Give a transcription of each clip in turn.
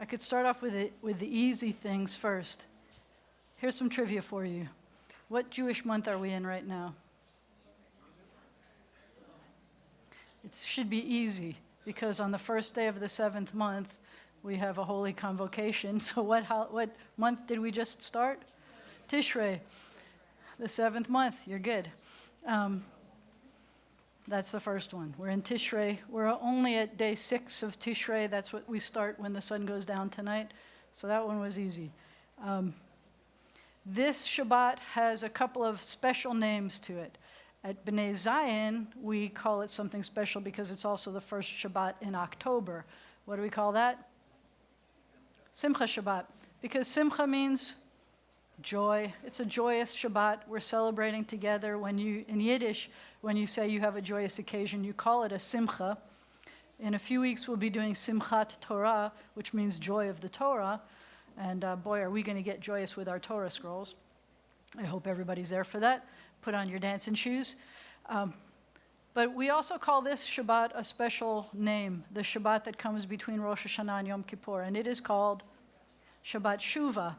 could start off with the easy things first. Here's some trivia for you. What Jewish month are we in right now? It should be easy, because on the first day of the 7th month, we have a holy convocation. So what month did we just start? Tishrei, the 7th month. You're good. That's the first one. We're in Tishrei. We're only at day 6 of Tishrei. That's what we start when the sun goes down tonight. So that one was easy. This Shabbat has a couple of special names to it. At B'nai Zion, we call it something special because it's also the first Shabbat in October. What do we call that? Simchah Shabbat. Because Simcha means joy. It's a joyous Shabbat. We're celebrating together. In Yiddish, when you say you have a joyous occasion, you call it a Simcha. In a few weeks, we'll be doing Simchat Torah, which means joy of the Torah. And boy, are we going to get joyous with our Torah scrolls. I hope everybody's there for that. Put on your dancing shoes. But we also call this Shabbat a special name, the Shabbat that comes between Rosh Hashanah and Yom Kippur, and it is called Shabbat Shuva.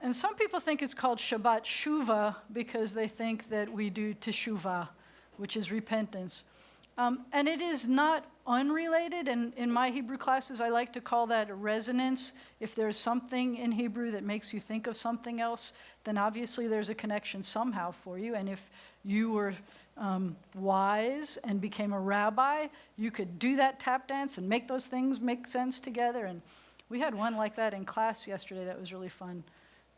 And some people think it's called Shabbat Shuva because they think that we do teshuvah, which is repentance. And it is not unrelated, and in my Hebrew classes I like to call that a resonance. If there's something in Hebrew that makes you think of something else, then obviously there's a connection somehow for you. And if you were wise and became a rabbi, you could do that tap dance and make those things make sense together. And we had one like that in class yesterday that was really fun.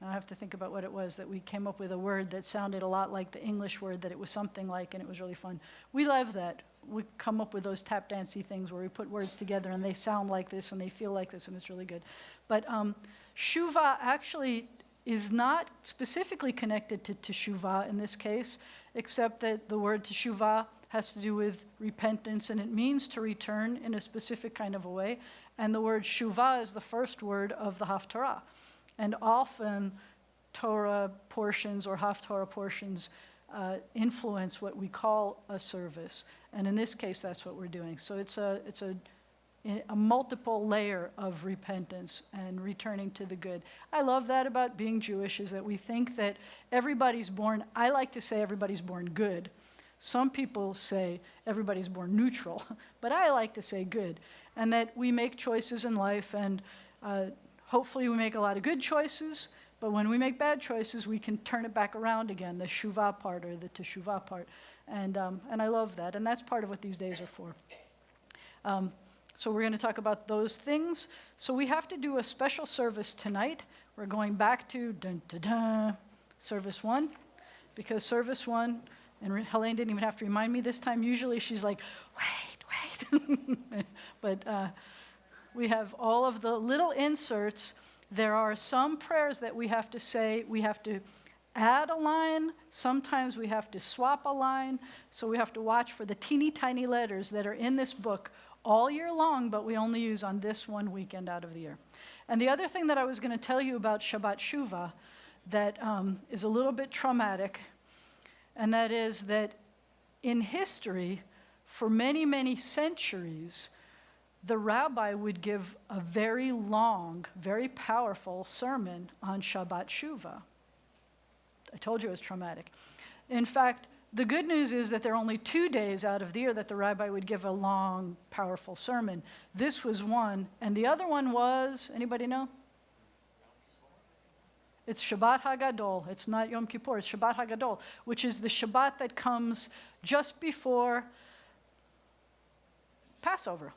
Now I have to think about what it was, that we came up with a word that sounded a lot like the English word that it was something like, and it was really fun. We love that. We come up with those tap dancey things where we put words together and they sound like this and they feel like this, and it's really good. But Shuva actually is not specifically connected to teshuvah in this case, except that the word teshuvah has to do with repentance, and it means to return in a specific kind of a way. And the word shuvah is the first word of the Haftarah. And often Torah portions or Haftarah portions influence what we call a service. And in this case, that's what we're doing. So it's a multiple layer of repentance and returning to the good. I love that about being Jewish, is that we think that everybody's born, I like to say everybody's born good. Some people say everybody's born neutral, but I like to say good. And that we make choices in life, and hopefully we make a lot of good choices, but when we make bad choices, we can turn it back around again, the shuvah part or the teshuvah part. And I love that, and that's part of what these days are for. So we're going to talk about those things. So we have to do a special service tonight. We're going back to service 1, because service 1, and Helene didn't even have to remind me this time. Usually she's like, wait. But we have all of the little inserts. There are some prayers that we have to say. We have to add a line. Sometimes we have to swap a line. So we have to watch for the teeny tiny letters that are in this book all year long, but we only use on this one weekend out of the year. And the other thing that I was going to tell you about Shabbat Shuva that is a little bit traumatic, and that is that in history, for many, many centuries, the rabbi would give a very long, very powerful sermon on Shabbat Shuva. I told you it was traumatic. In fact, the good news is that there are only 2 days out of the year that the rabbi would give a long, powerful sermon. This was one, and the other one was, anybody know? It's Shabbat HaGadol. It's not Yom Kippur, it's Shabbat HaGadol, which is the Shabbat that comes just before Passover.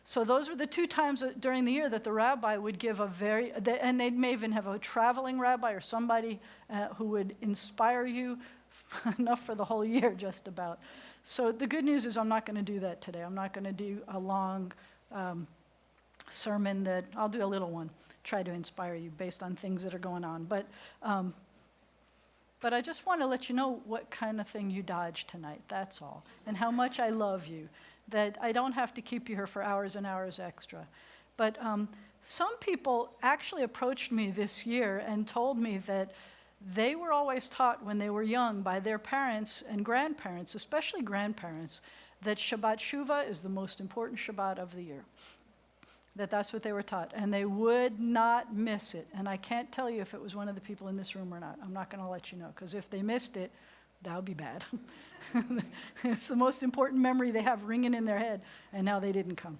So those were the 2 times during the year that the rabbi would give and they may even have a traveling rabbi or somebody who would inspire you enough for the whole year, just about. So the good news is I'm not going to do that today. I'm not going to do a long sermon. I'll do a little one, try to inspire you based on things that are going on. But I just want to let you know what kind of thing you dodged tonight, that's all, and how much I love you, that I don't have to keep you here for hours and hours extra. But some people actually approached me this year and told me that they were always taught when they were young by their parents and grandparents, especially grandparents, that Shabbat Shuva is the most important Shabbat of the year. that that's what they were taught, and they would not miss it. And I can't tell you if it was one of the people in this room or not. I'm not going to let you know, because if they missed it, that would be bad. It's the most important memory they have ringing in their head, and now they didn't come.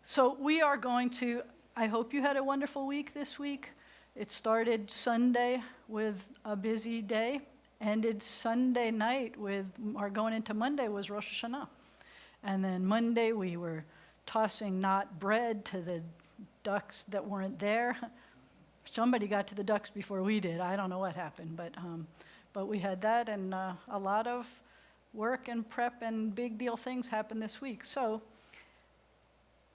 So we are going to, I hope you had a wonderful week this week. It started Sunday with a busy day, ended Sunday night with, or going into Monday was Rosh Hashanah. And then Monday we were tossing not bread to the ducks that weren't there. Somebody got to the ducks before we did. I don't know what happened, but we had that, and a lot of work and prep and big deal things happened this week. So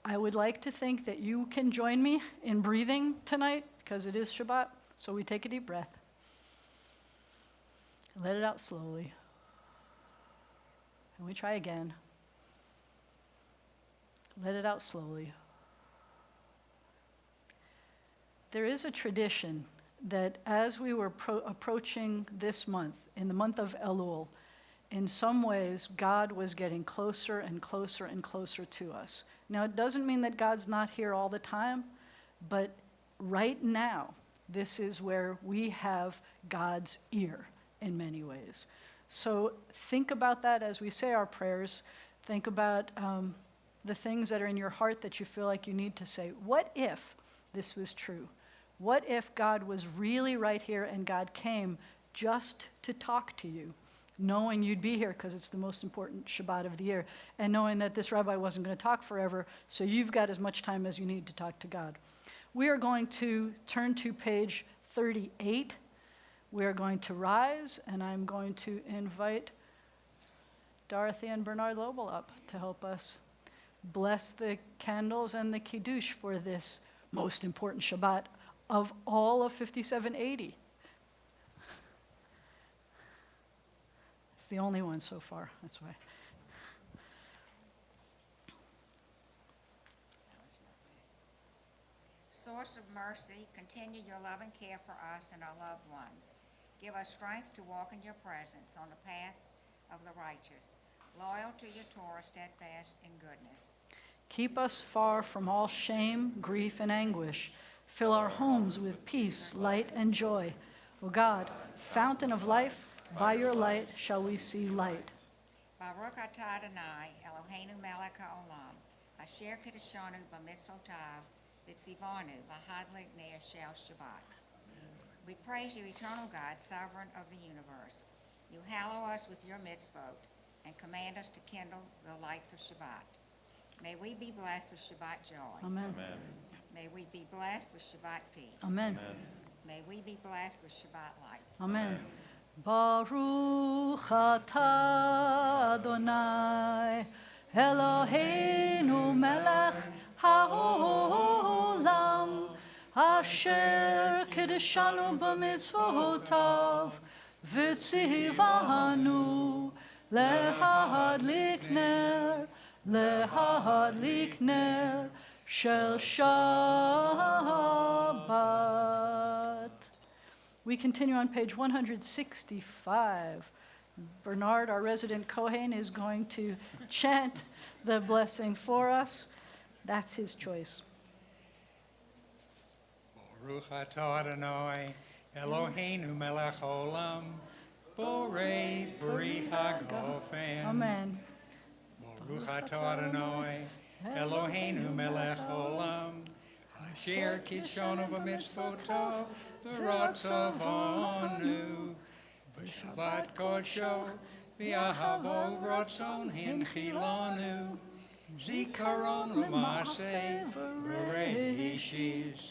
I would like to think that you can join me in breathing tonight, because it is Shabbat. So we take a deep breath. Let it out slowly. And we try again. Let it out slowly. There is a tradition that as we were approaching this month, in the month of Elul, in some ways, God was getting closer and closer and closer to us. Now, it doesn't mean that God's not here all the time, but right now, this is where we have God's ear in many ways. So think about that as we say our prayers. Think about the things that are in your heart that you feel like you need to say. What if this was true? What if God was really right here and God came just to talk to you, knowing you'd be here because it's the most important Shabbat of the year, and knowing that this rabbi wasn't going to talk forever, so you've got as much time as you need to talk to God. We are going to turn to page 38. We are going to rise, and I'm going to invite Dorothy and Bernard Lobel up to help us bless the candles and the Kiddush for this most important Shabbat of all of 5780. It's the only one so far, that's why. Source of mercy, continue your love and care for us and our loved ones. Give us strength to walk in your presence on the paths of the righteous, loyal to your Torah, steadfast in goodness. Keep us far from all shame, grief, and anguish. Fill our homes with peace, light, and joy. O God, fountain of life, by your light shall we see light. Baruch atah Adonai, Eloheinu melech haolam, asher kiddushanu b'mitzvotav, v'tzivanu v'hadlik ner shel Shabbat. We praise you, eternal God, sovereign of the universe. You hallow us with your mitzvot and command us to kindle the lights of Shabbat. May we be blessed with Shabbat joy. Amen. Amen. May we be blessed with Shabbat peace. Amen. May we be blessed with Shabbat light. Amen. Baruch atah Adonai, Eloheinu melech haolam, asher kiddushanu b'mitzvotav, v'tzivanu lehadlik ner shel Shabbat. We continue on page 165. Bernard, our resident Kohen, is going to chant the blessing for us. That's his choice. Baruch atah Adonai, Eloheinu melech haolam, borei brit hagofen. Amen. Baruch atah Adonai, Eloheinu melech haolam, asher kidshanu b'mitzvotav, v'ratzavanu, b'shabbat kodsho, v'ahavo ratzon hinchilanu, zikaron l'maseh b'reishis,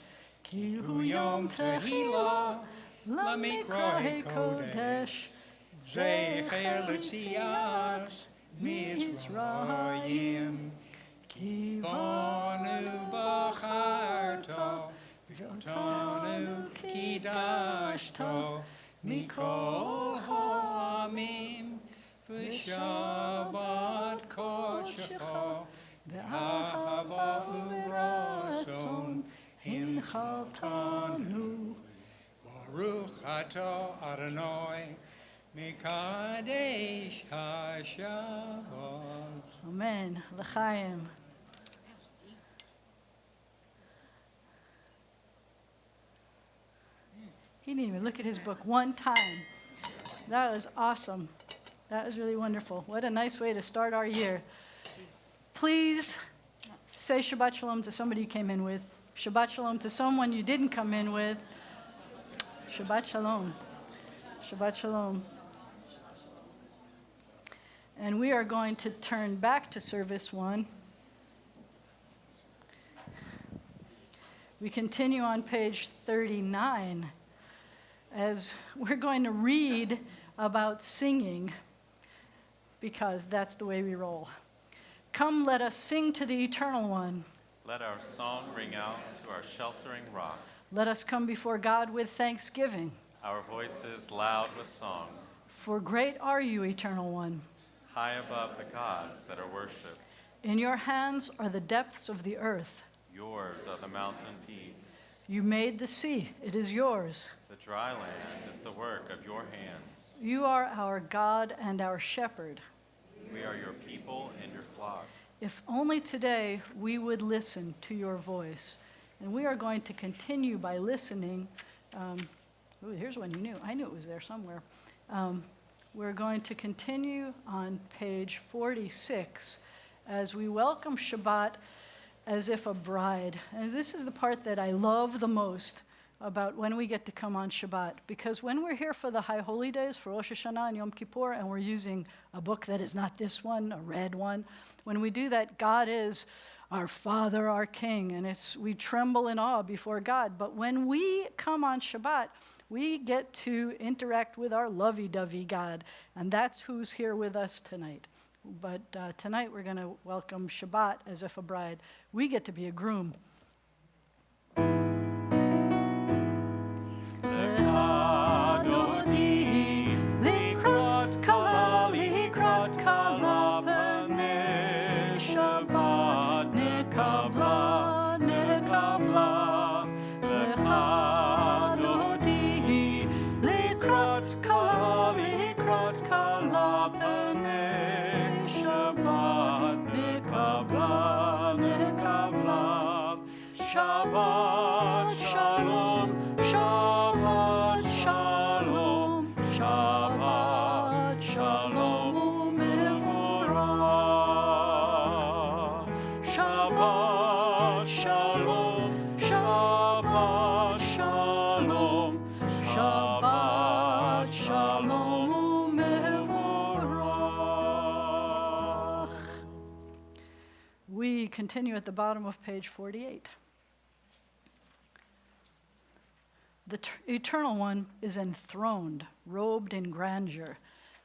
ki hu yom tehillah, lamikra kodesh, zecher l'tzias, mitzrayim, kivanu b'charto, v'yotanu kidashto, mikol ha'amim, v'shabbat kodshecho, v'ahava u'ratzon hinchaltanu. Baruch atah Adonai, mikadesh ha'shabbat. Amen. L'chaim. He didn't even look at his book one time. That was awesome. That was really wonderful. What a nice way to start our year. Please say Shabbat Shalom to somebody you came in with. Shabbat Shalom to someone you didn't come in with. Shabbat Shalom. Shabbat Shalom. And we are going to turn back to Service 1. We continue on page 39 as we're going to read about singing because that's the way we roll. Come, let us sing to the Eternal One. Let our song ring out to our sheltering rock. Let us come before God with thanksgiving. Our voices loud with song. For great are you, Eternal One. High above the gods that are worshipped. In your hands are the depths of the earth. Yours are the mountain peaks. You made the sea, it is yours. The dry land is the work of your hands. You are our God and our shepherd. We are your people and your flock. If only today we would listen to your voice. And we are going to continue by listening. Here's one you knew. I knew it was there somewhere. We're going to continue on page 46 as we welcome Shabbat as if a bride. And this is the part that I love the most about when we get to come on Shabbat. Because when we're here for the High Holy Days, for Rosh Hashanah and Yom Kippur, and we're using a book that is not this one, a red one, when we do that, God is our Father, our King, and we tremble in awe before God. But when we come on Shabbat, we get to interact with our lovey-dovey God, and that's who's here with us tonight. But tonight we're going to welcome Shabbat as if a bride. We get to be a groom. Shabbat Shalom, Shabbat Shalom, Shabbat Shalom Mevorach. Shabbat Shalom, Shabbat Shalom, Shabbat Shalom Mevorach. We continue at the bottom of page 48. The Eternal One is enthroned, robed in grandeur.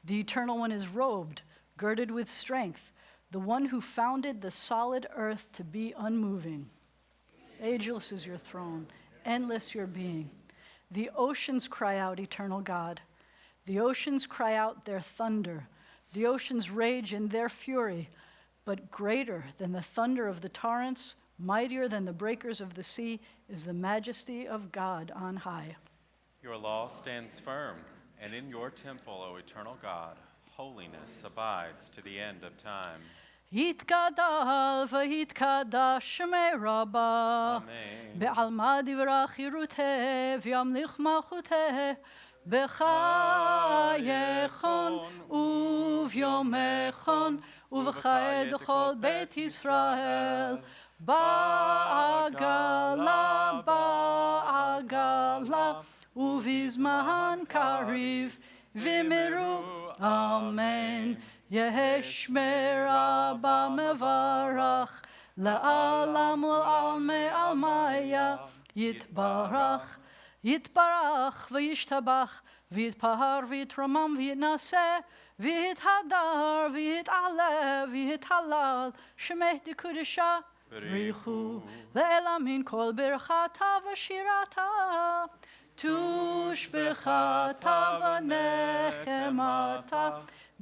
The Eternal One is robed, girded with strength, the one who founded the solid earth to be unmoving. Ageless is your throne, endless your being. The oceans cry out, Eternal God. The oceans cry out their thunder. The oceans rage in their fury, but greater than the thunder of the torrents, mightier than the breakers of the sea, is the majesty of God on high. Your law stands firm, and in your temple, O eternal God, holiness abides to the end of time. Yitgadal v'yitkadash shemei Rabbah. Amen. Be'alma divrach yiruteh v'yamlich malchuteh b'chayechon uvyomechon uv'chayed chol Beit Yisrael. Ba'agala, ba'agala, uvizman kariv, v'miru, amen. Yehesh merabba mevarach, la'alam ul'alme almaya, yitbarach, yitbarach, v'yishtabach, v'yitpahar, v'yitramam, v'yitnaseh, v'yithadar, v'yit'aleh, v'yithalal, shemeh dikudesha, Richu le'elamin kol birchata v'shirata tushbechata v'nechemata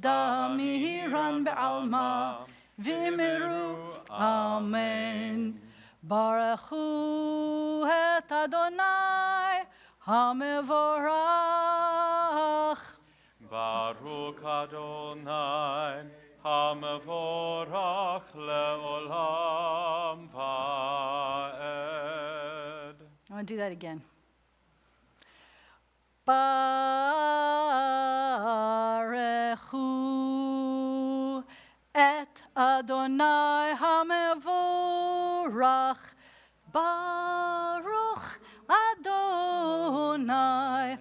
damiran be'alma v'imiru amen. Baruchu et Adonai hamevorach. Baruch Adonai Hamevorach le'olam va'ed. I want to do that again. Mevorach, Baruch Adonai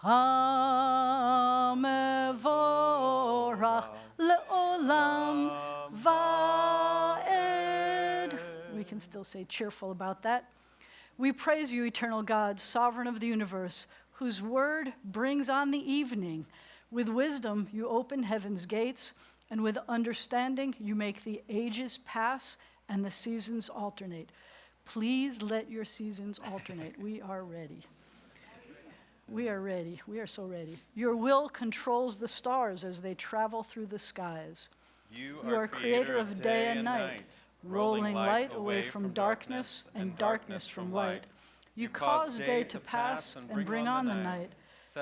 HaMevorach Le'olam Va'ed. We can still say cheerful about that. We praise you, eternal God, sovereign of the universe, whose word brings on the evening. With wisdom you open heaven's gates, and with understanding you make the ages pass and the seasons alternate. Please let your seasons alternate. We are ready. We are ready. We are so ready. Your will controls the stars as they travel through the skies. You are creator of day and night, rolling light away from darkness and darkness from light. You cause day to pass and bring on the night,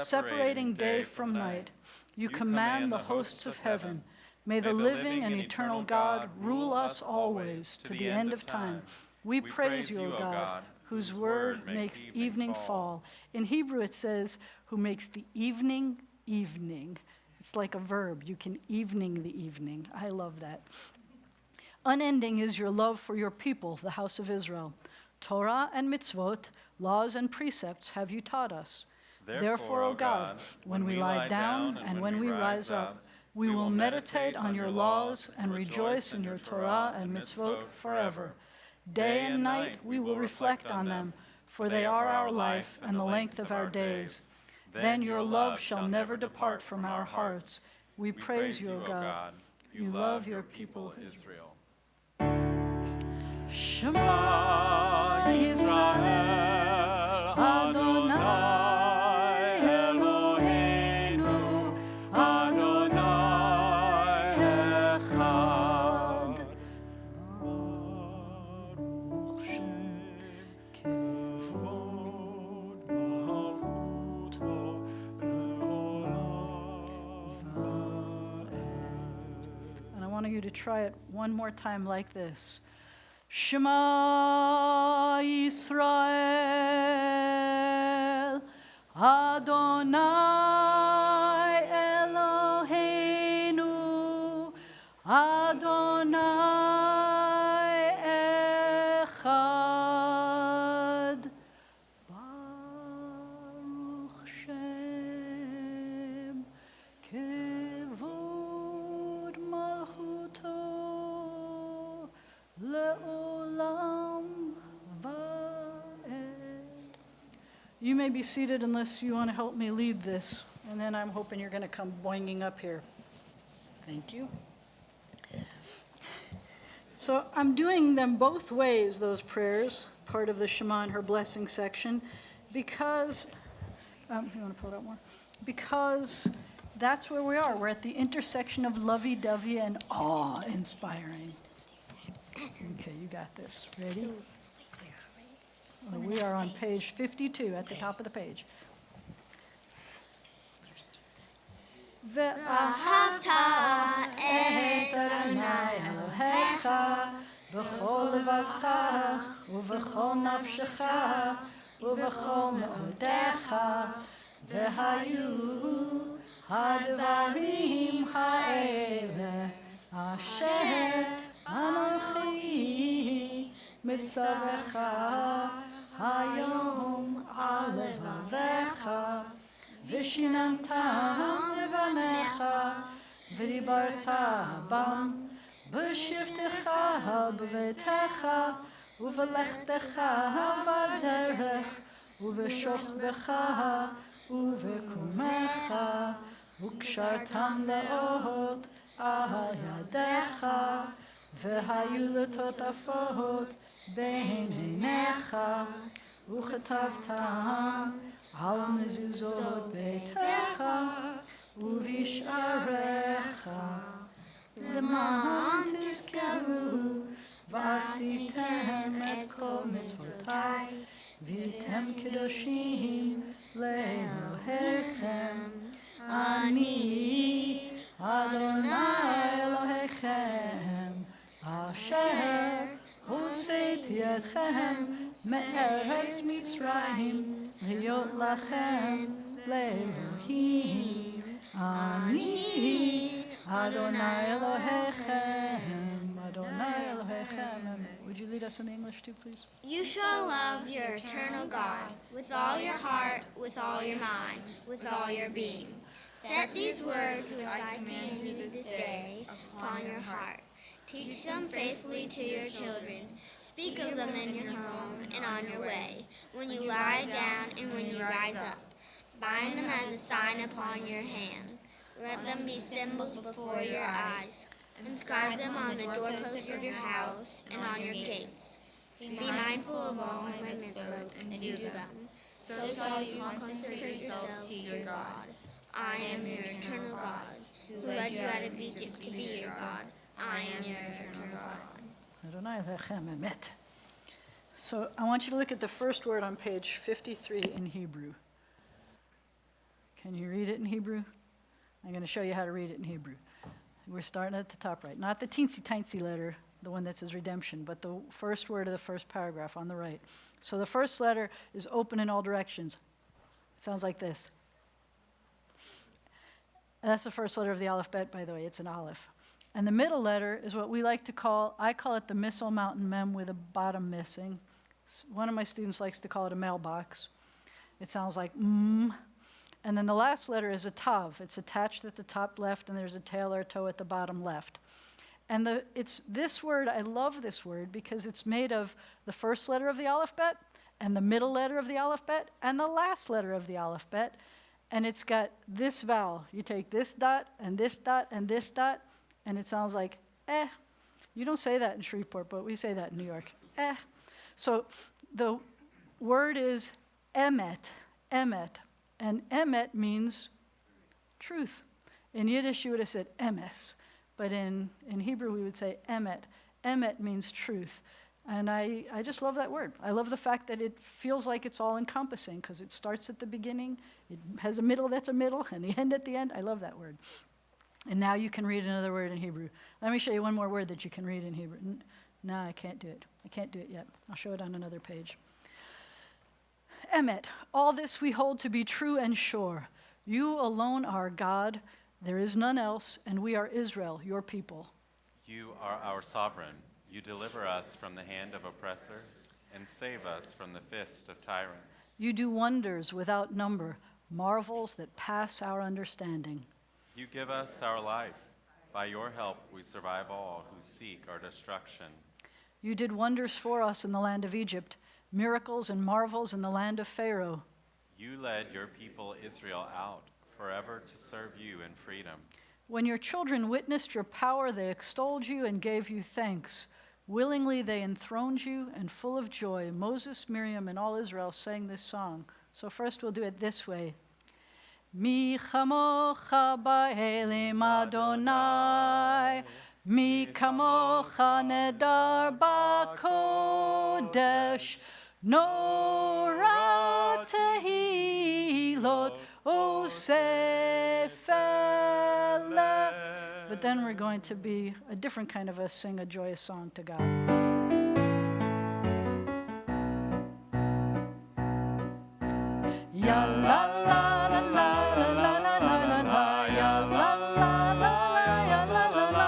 separating day from night. You command the hosts of heaven. May the living and eternal God rule us always to the end of time. We praise you, O God, whose word makes evening fall. In Hebrew it says, who makes the evening evening. It's like a verb. You can evening the evening. I love that. Unending is your love for your people, the house of Israel. Torah and mitzvot, laws and precepts have you taught us. Therefore, O God, when we lie down and when we rise up, we will meditate on your laws and rejoice in your Torah and mitzvot forever. Day and night we will reflect on them, for they are our life and the length of our days. Then your love shall never depart from our hearts. We praise you, O God. You love your people Israel. Shema Yisrael, Adonai Eloheinu, Adonai Echad. Baruch Shem Kevod Malchuto Le'olam Va'ed. And I want you to try it one more time like this. Shema Yisrael, Adonai Eloheinu, Adonai Echad. Baruch Shem Kevod Malchuto Le'olam Va'ed. You may be seated unless you want to help me lead this, and then I'm hoping you're going to come boinging up here. Thank you. So I'm doing them both ways, those prayers, part of the Shema and her blessing section, because, you want to pull it out more? Because that's where we are. We're at the intersection of lovey-dovey and awe-inspiring. Okay, you got this. Ready? We are on page 52 at the top of the page. ואהבת את אדוני אלוהיך בכל לבבך ובכל נפשך ובכל מאודיך, והיו הדברים האלה אשר אנוכי מצווך היום על לבביך, ושיננתם לבניך, ודיברת בם בשבתך בביתך, ובלכתך בדרך, ובשוכבך ובקומך, וקשרתם לאות על ידיך, והיו לטוטפות בין עיניך, וכתבתם על מזוזות ביתך ובשעריך, למען תזכרו ועשיתם את כל מצוותיי, והייתם קדושים לאלוהיכם. אני אדוני אלוהיכם, אשר הוצאתי אתכם מארץ מצרים, להיות לכם לאלוהים. אני אדוני אלוהיכם, אדוני אלוהיכם. Would you lead us in the English too, please? You shall love your eternal God with all your heart, with all your mind, with all your being. Set these words which I command you this day upon your heart. Teach them faithfully to your children. Speak of them in your home and on your way, when you lie down and when you rise up. Bind them as a sign upon your hand. Let them be symbols before your eyes. Inscribe them on the doorposts of your house and on your gates. Be mindful of all my mitzvot and do them. So shall you consecrate yourselves to your God. I am your eternal God, who led you out of Egypt to be your God. I am your eternal God. Adonai lechem emet. So I want you to look at the first word on page 53 in Hebrew. Can you read it in Hebrew? I'm going to show you how to read it in Hebrew. We're starting at the top right. Not the teensy-tiny letter, the one that says redemption, but the first word of the first paragraph on the right. So the first letter is open in all directions. It sounds like this. And that's the first letter of the alphabet, by the way. It's an aleph. And the middle letter is what we like to call, I call it the Missile Mountain Mem with a bottom missing. One of my students likes to call it a mailbox. It sounds like mm. And then the last letter is a tav. It's attached at the top left, and there's a tail or a toe at the bottom left. And it's this word, I love this word, because it's made of the first letter of the alphabet, and the middle letter of the alphabet, and the last letter of the alphabet. And it's got this vowel. You take this dot, and this dot, and this dot, and it sounds like eh. You don't say that in Shreveport, but we say that in New York. Eh. So the word is emet, emet. And emet means truth. In Yiddish, you would have said emes. But in Hebrew, we would say emet. Emet means truth. And I just love that word. I love the fact that it feels like it's all encompassing because it starts at the beginning, it has a middle that's a middle, and the end at the end. I love that word. And now you can read another word in Hebrew. Let me show you one more word that you can read in Hebrew. No, I can't do it. I can't do it yet. I'll show it on another page. Emet, all this we hold to be true and sure. You alone are God, there is none else, and we are Israel, your people. You are our sovereign. You deliver us from the hand of oppressors and save us from the fist of tyrants. You do wonders without number, marvels that pass our understanding. You give us our life. By your help we survive all who seek our destruction. You did wonders for us in the land of Egypt, miracles and marvels in the land of Pharaoh. You led your people Israel out forever to serve you in freedom. When your children witnessed your power, they extolled you and gave you thanks. Willingly they enthroned you, and full of joy, Moses, Miriam, and all Israel sang this song. So first we'll do it this way. Mi chamocha ba'elim Adonai, mi kamocha nedar ba'kodesh, Nora tehilot osefele. But then we're going to be a different kind of sing a joyous song to God. Ya la la la la la la la la la la, ya la la la la ya la la la,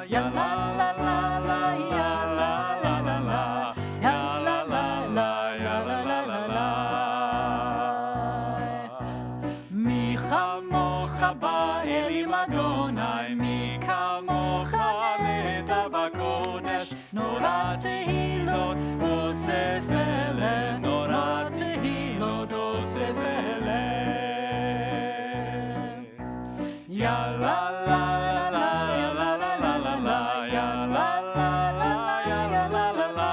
ya la la la la ya la la la la, ya la la la ya la la la la. Mi chamocha ba'elim Adonai, mi kamocha nedar ba'kodesh, nora tehilot osefele, nora tehilot osefele. Ya la la la la, ya la la la la la, ya la la la la, ya la la la la,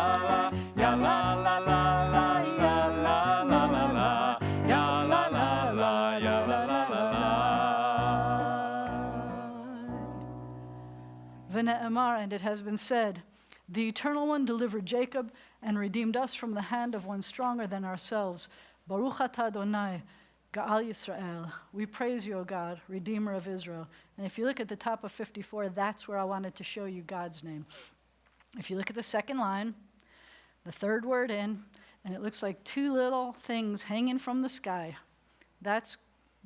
ya la la la la, ya la la la la, ya la la la, ya la la la la. V'ne'emar, and it has been said, the Eternal One delivered Jacob and redeemed us from the hand of one stronger than ourselves. Baruch atah Adonai, Ga'al Yisrael. We praise you, O God, Redeemer of Israel. And if you look at the top of 54, that's where I wanted to show you God's name. If you look at the second line, the third word in, and it looks like two little things hanging from the sky. That's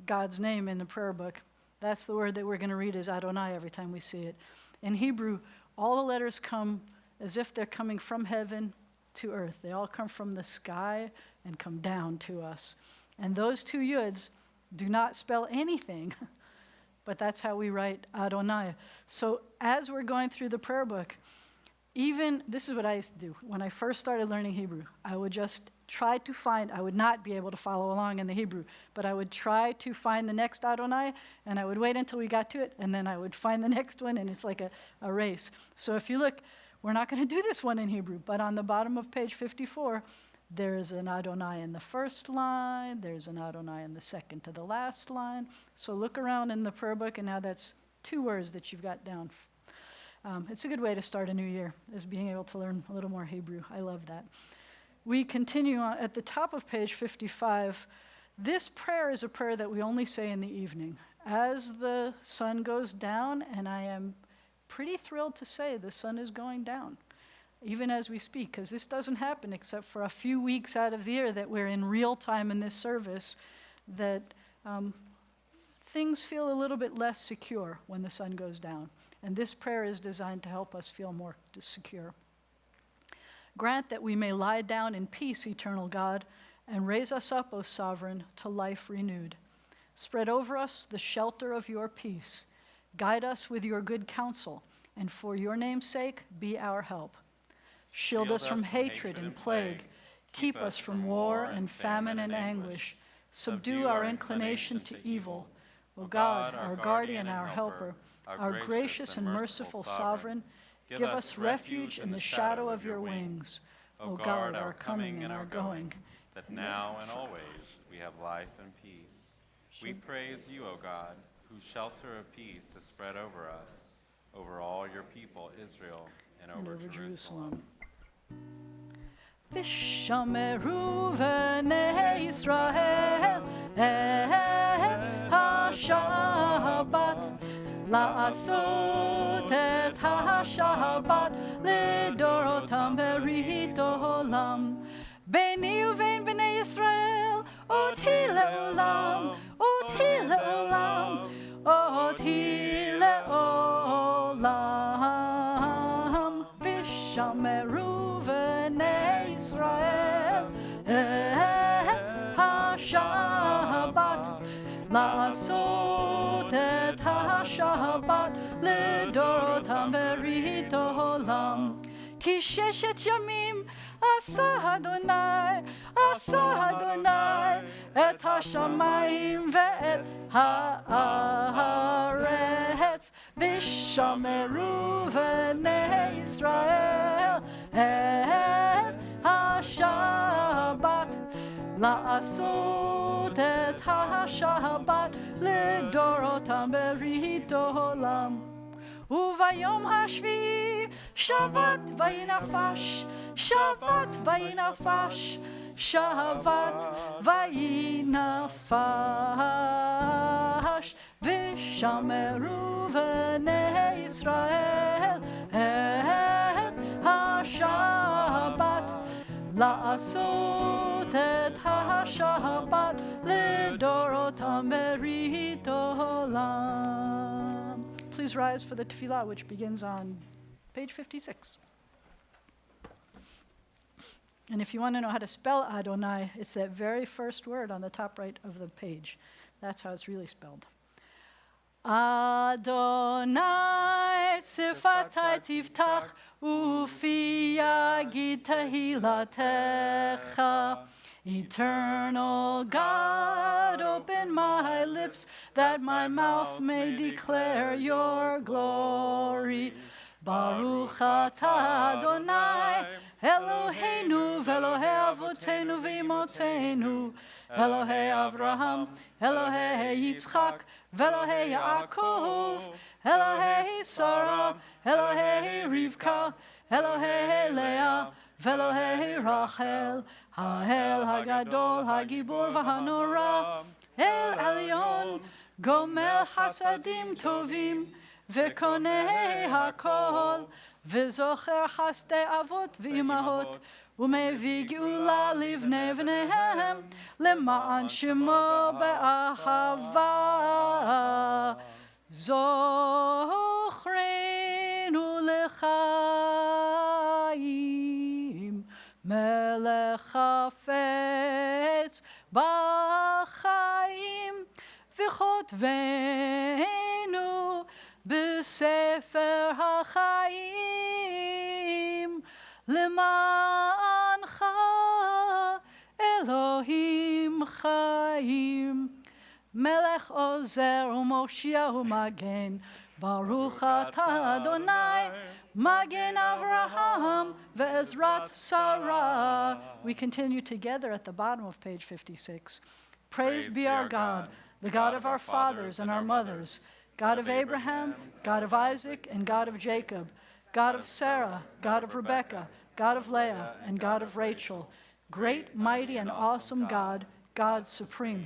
God's name in the prayer book. That's the word that we're going to read as Adonai every time we see it. In Hebrew, all the letters come as if they're coming from heaven to earth. They all come from the sky and come down to us. And those two yuds do not spell anything, but that's how we write Adonai. So as we're going through the prayer book, this is what I used to do. When I first started learning Hebrew, I would just try to find, I would not be able to follow along in the Hebrew, but I would try to find the next Adonai, and I would wait until we got to it, and then I would find the next one, and it's like a race. So if you look, we're not going to do this one in Hebrew, but on the bottom of page 54, there's an Adonai in the first line, there's an Adonai in the second to the last line. So look around in the prayer book, and now that's 2 words that you've got down. It's a good way to start a new year, is being able to learn a little more Hebrew. I love that. We continue on at the top of page 55. This prayer is a prayer that we only say in the evening. As the sun goes down, and I am pretty thrilled to say the sun is going down, even as we speak, because this doesn't happen except for a few weeks out of the year that we're in real time in this service, that things feel a little bit less secure when the sun goes down. And this prayer is designed to help us feel more secure. Grant that we may lie down in peace, eternal God, and raise us up, O Sovereign, to life renewed. Spread over us the shelter of your peace. Guide us with your good counsel, and for your name's sake, be our help. Shield us from hatred and plague. Keep us from war and famine and anguish. Subdue our inclination to evil. O God, our guardian, our helper, our gracious and merciful Sovereign, give us refuge in the shadow of your wings. O guard our coming and our going, that now and always we have life and peace. We praise you, O God, whose shelter of peace is spread over us, over all your people, Israel, and over Jerusalem. Vishameru v'nei Yisrael et ha-Shabbat, la'asot et ha-Shabbat lidorotam berit olam. Beini uvein b'nei Yisrael oti le'olam, oti le'olam, oti le'olam. Vishameru v'nei Yisrael et ha-Shabbat, la'asot et ha-Shabbat lidorotam berit olam. Ki sheshet yamim asa Adonai et hashamayim ve'et haaretz. Vishameru v'nei Yisrael et ha-Shabbat, la'asot et ha-Shabbat lidorotam berit olam. Uvayom hashvi Shabbat vayinafash, Shabbat vayinafash, Shabbat vayinafash. Vishameru v'nei Yisrael et ha-Shabbat, la'asot et ha-Shabbat lidorotam berit olam. Please rise for the tefillah, which begins on page 56. And if you want to know how to spell Adonai, it's that very first word on the top right of the page. That's how it's really spelled. Adonai sifatai tiftach ufi yagid tehilatecha. Eternal God, open my lips that my mouth may declare your glory. Baruch atah Adonai, Eloheinu v'Elohei avotenu v'imotenu, Elohei Avraham, Elohei Yitzchak, v'Elohei Yaakov, Elohei Sarah, Elohei Rivka, Elohei Leah, v'Elohei Rachel, Ha'el Hagadol, Hagibor v'Hanora, El Elyon, Gomel Hasadim Tovim, V'konei hakol, v'zocher chasdei avot v'imahot, u'mevii geula livnei v'nehem, lema'an shemo be'ahava, zochreinu lecha. melech hafetz b'chaim v'chotvenu b'sefer ha'chaim למענך אלוהים חיים. מלך עוזר ומושיע ומגן, ברוך אתה אדוני, מגן אברהם ועזרת שרה. We continue together at the bottom of page 56. Praise be our God, the God of our fathers and our mothers, God of Abraham, God of Isaac, and God of Jacob, God of Sarah, God of Rebekah, God of Leah, and God of Rachel, great, mighty, and awesome God, God supreme,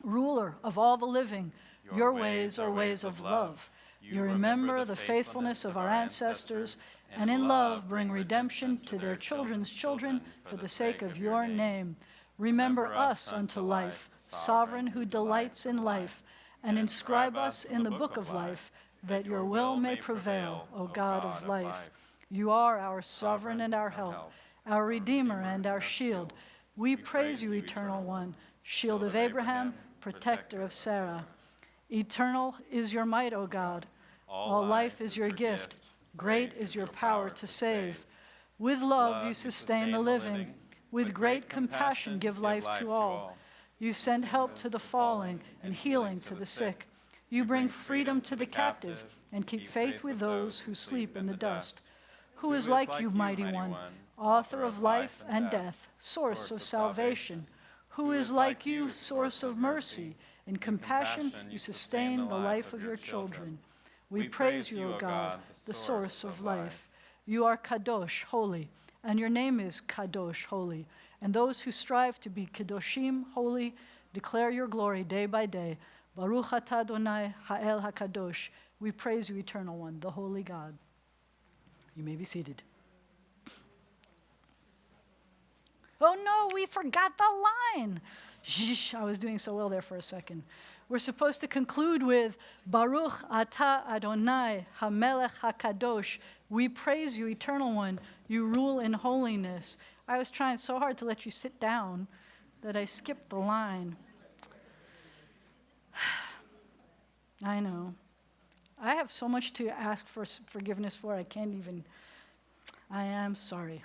ruler of all the living. Your ways are ways of love. You remember the faithfulness of our ancestors, and in love bring redemption to their children's children for the sake of your name. Remember us unto life, sovereign who delights in life, and inscribe us in the book of life, that your will may prevail, O God of life. You are our sovereign and our help, our Redeemer and our shield. We praise you, Eternal One, shield of Abraham, protector of Sarah. Eternal is your might, O God. All life is your gift. Great is your power to save. With love you sustain the living. With great compassion give life to all. You send help to the falling and healing to the sick. You bring freedom to the captive and keep faith with those who sleep in the dust. Who is like you, mighty one, author of life and death, source of salvation? Who is like you, source of mercy? In compassion you sustain the life of your children. We praise you, O God, the source of life. You are Kadosh, holy, and your name is Kadosh, holy. And those who strive to be Kadoshim, holy, declare your glory day by day. Baruch atah Adonai ha'el hakadosh. We praise you, Eternal One, the Holy God. You may be seated. Oh no, we forgot the line. Shh, I was doing so well there for a second. We're supposed to conclude with Baruch atah Adonai hamelech hakadosh. We praise you, Eternal One. You rule in holiness. I was trying so hard to let you sit down that I skipped the line. I know. I have so much to ask for forgiveness for, I am sorry.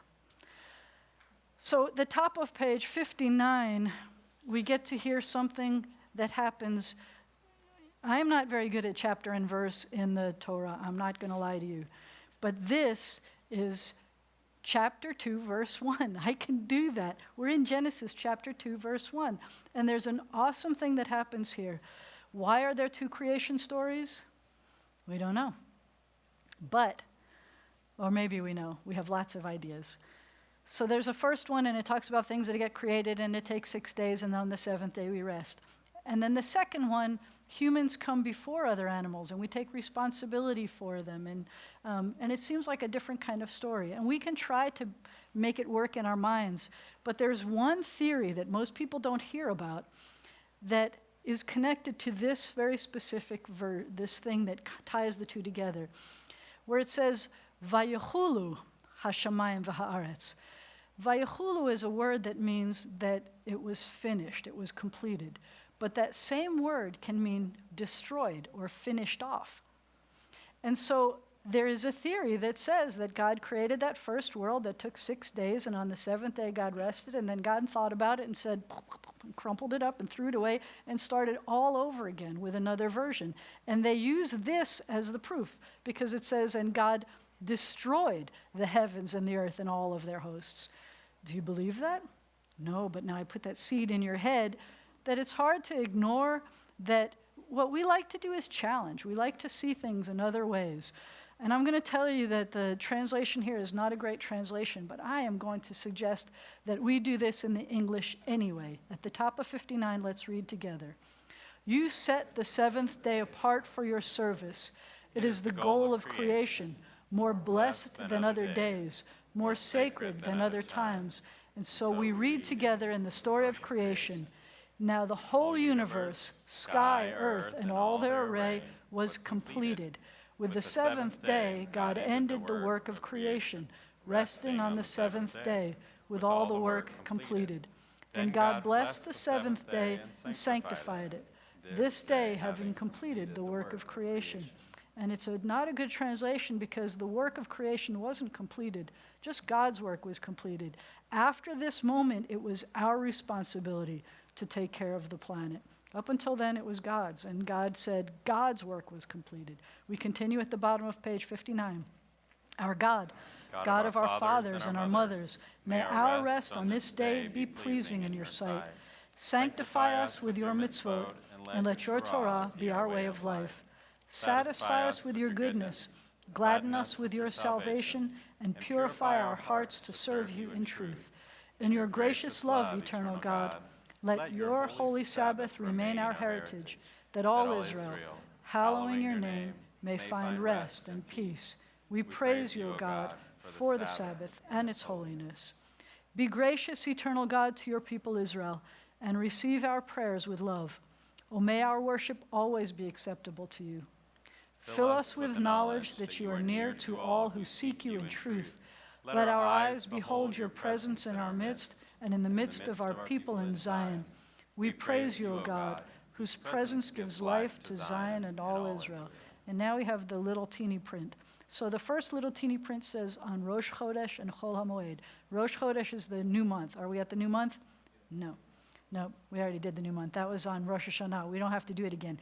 So the top of page 59, we get to hear something that happens. I am not very good at chapter and verse in the Torah, I'm not going to lie to you. But this is chapter 2, verse 1. I can do that. We're in Genesis chapter 2, verse 1. And there's an awesome thing that happens here. Why are there two creation stories? We don't know. But, or maybe we know, we have lots of ideas. So there's a first one, and it talks about things that get created, and it takes 6 days, and on the seventh day we rest. And then the second one, humans come before other animals, and we take responsibility for them. And it seems like a different kind of story. And we can try to make it work in our minds. But there's one theory that most people don't hear about that is connected to this very specific this thing that ties the two together, where it says, Vayechulu hashamayim v'haaretz. Vayechulu is a word that means that it was finished, it was completed. But that same word can mean destroyed or finished off. And so there is a theory that says that God created that first world that took 6 days, and on the seventh day God rested, and then God thought about it and said, crumpled it up and threw it away and started all over again with another version. And they use this as the proof because it says, and God destroyed the heavens and the earth and all of their hosts. Do you believe that? No, but now I put that seed in your head that it's hard to ignore that what we like to do is challenge. We like to see things in other ways. And I'm going to tell you that the translation here is not a great translation, but I am going to suggest that we do this in the English anyway. At the top of 59, let's read together. You set the seventh day apart for your service. It is the goal of creation, more blessed than other days, more sacred than other times. And so we read together in the story of creation. Now the whole universe, sky, earth, and all their array was completed. With the seventh day, God ended the work of creation, resting on the seventh day. with all the work completed. Then God blessed the seventh day and sanctified it, this day having completed the work of creation. And it's not a good translation because the work of creation wasn't completed. Just God's work was completed. After this moment, it was our responsibility to take care of the planet. Up until then, it was God's, and God said God's work was completed. We continue at the bottom of page 59. Our God, God of our fathers and our mothers, may our rest on this day be pleasing in your sight. Sanctify us with your mitzvot, and let your Torah be our way of life. Satisfy us with your goodness, gladden us with your salvation, and purify our hearts to serve you in truth. In your gracious love, eternal God, let your holy Sabbath remain our heritage, that all Israel, hallowing your name, may find rest and peace. We praise you, O God, for the Sabbath and its holiness. Be gracious, eternal God, to your people Israel, and receive our prayers with love. O may our worship always be acceptable to you. Fill us with knowledge that you are near to all who seek you in truth. Let our eyes behold your presence in our midst and in the midst of our people in Zion. We praise you, O God, whose presence gives life to Zion and all Israel. And now we have the little teeny print. So the first little teeny print says on Rosh Chodesh and Chol HaMoed. Rosh Chodesh is the new month. Are we at the new month? No, we already did the new month. That was on Rosh Hashanah. We don't have to do it again.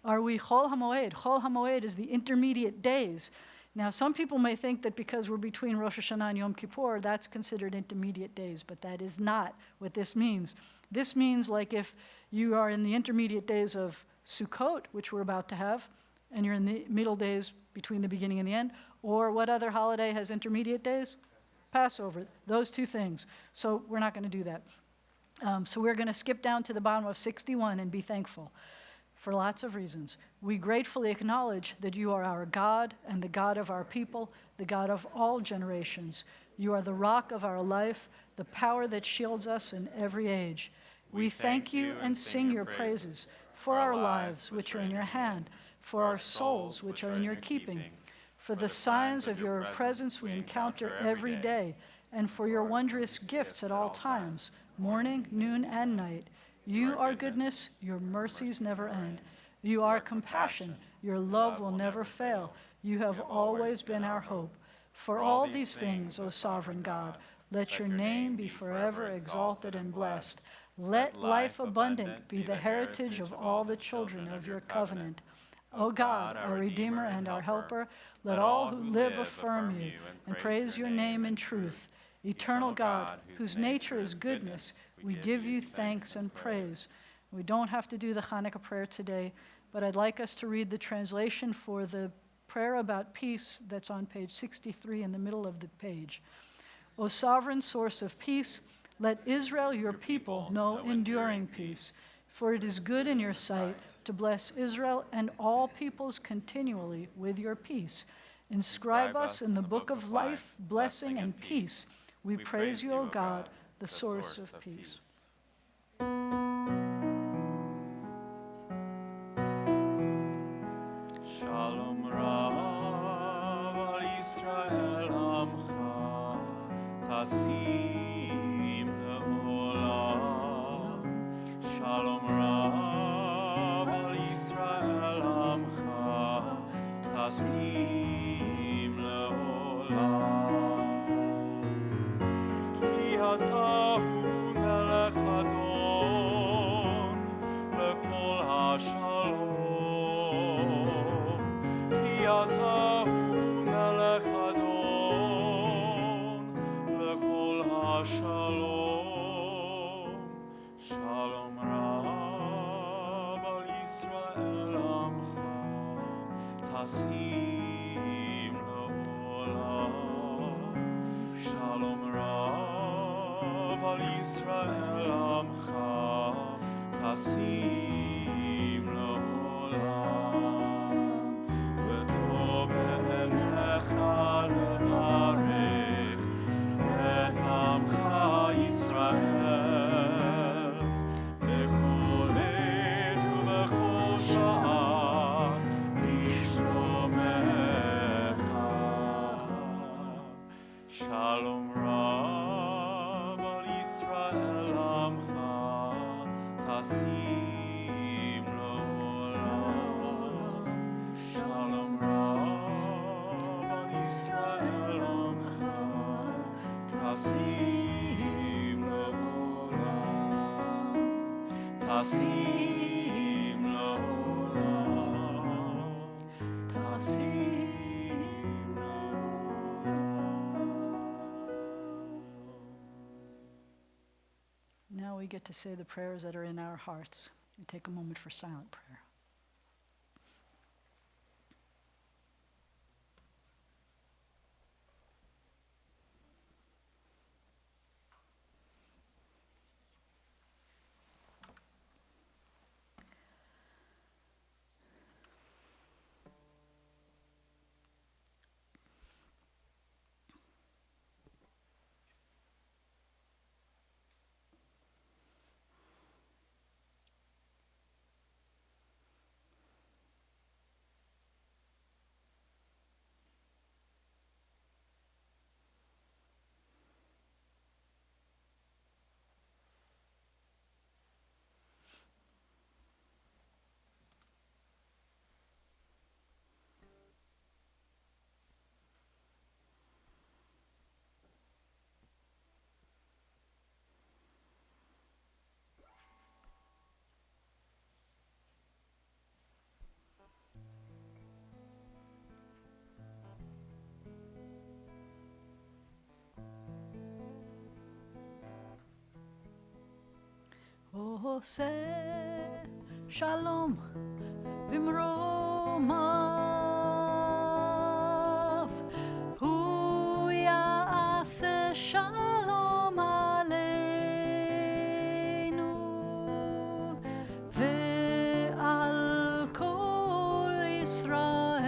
Are we Chol HaMoed? Chol HaMoed is the intermediate days. Now, some people may think that because we're between Rosh Hashanah and Yom Kippur, that's considered intermediate days, but that is not what this means. This means like if you are in the intermediate days of Sukkot, which we're about to have, and you're in the middle days between the beginning and the end, or what other holiday has intermediate days? Passover, those two things. So we're not going to do that. So we're going to skip down to the bottom of 61 and be thankful for lots of reasons. We gratefully acknowledge that you are our God and the God of our people, the God of all generations. You are the rock of our life, the power that shields us in every age. We thank you and sing your praises for our lives, which are in your hand, for our souls, which are in your keeping, for the signs of your presence we encounter every day, and for your wondrous gifts at all times, morning, noon, and night. You are goodness, your mercies never end. You are compassion, your love will never fail. You have always been our hope. For all these things, O sovereign God, let your name be forever exalted and blessed. Let life abundant be the heritage of all the children of your covenant. O God, our Redeemer and our Helper, let all who live affirm you and praise your name in truth. Eternal God, whose nature is goodness, we give you thanks and praise. We don't have to do the Hanukkah prayer today, but I'd like us to read the translation for the prayer about peace that's on page 63 in the middle of the page. O sovereign source of peace, let Israel, your people, know enduring peace. For it is good in your sight to bless Israel and all peoples continually with your peace. Inscribe us in the book of life, blessing, and peace. We praise you, O God, the source of peace. Shalom Rav al Yisrael Amcha Tasim Le'olam. Shalom Rav al Yisrael Amcha Tasim Le'olam. Ki atahu melech adon lekol hashalom. Ki atahu melech adon lekol hashalom. Shalom Rav al Yisrael Amcha Tasim Le'olam. Shalom Rav al Yisrael Amcha Tasim Le'olam. V'tov be'enecha levarech et Amcha Yisrael b'chol עת ובכל שעה לשלומך. Shalom Rav Tasim La'olam. Tasim Now we get to say the prayers that are in our hearts. We take a moment for silent prayer. עושה שלום במרומיו, הוא יעשה שלום עלינו ועל כל ישראל,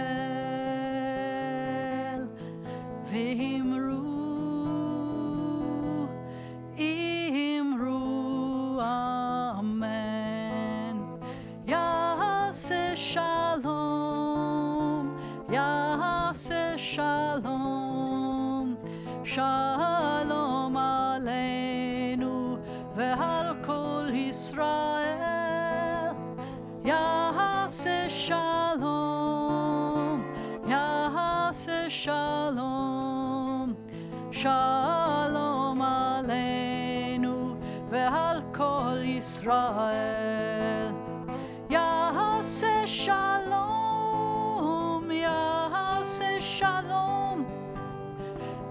ואמרו שלום, שלום עלינו ועל כל ישראל, יעשה שלום, יעשה שלום, שלום עלינו ועל כל ישראל, יעשה שלום, יעשה שלום,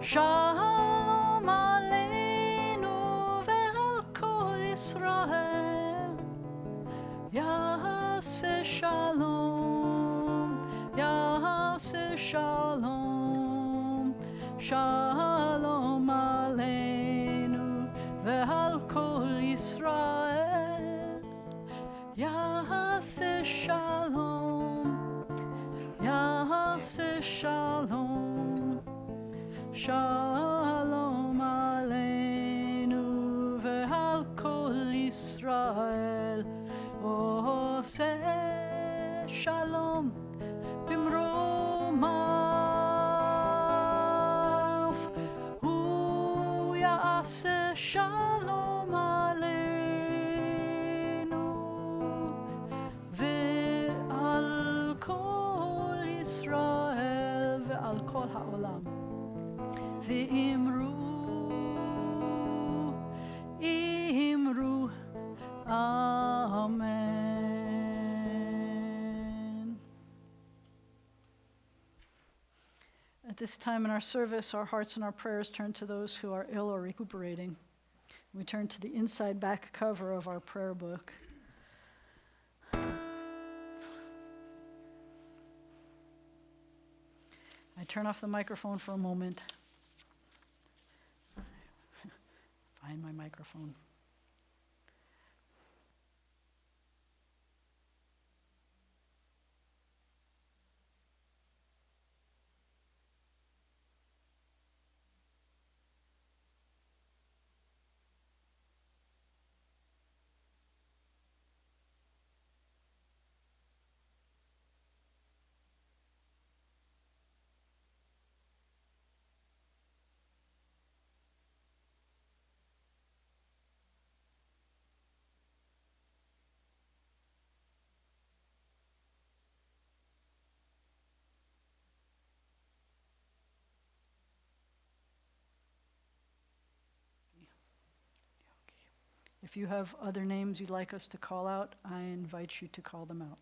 שלום עלינו ועל כל ישראל, יעשה שלום, יעשה שלום, שלום עלינו ועל כל ישראל, יעשה שלום, יעשה שלום, שלום עלינו ועל כל ישראל, עושה שלום במרומיו, הוא יעשה שלום עלינו ועל כל ישראל ועל כל העולם, ואמרו, אמרו, Amen. At this time in our service, our hearts and our prayers turn to those who are ill or recuperating. We turn to the inside back cover of our prayer book. I turn off the microphone for a moment. Find my microphone. If you have other names you'd like us to call out, I invite you to call them out.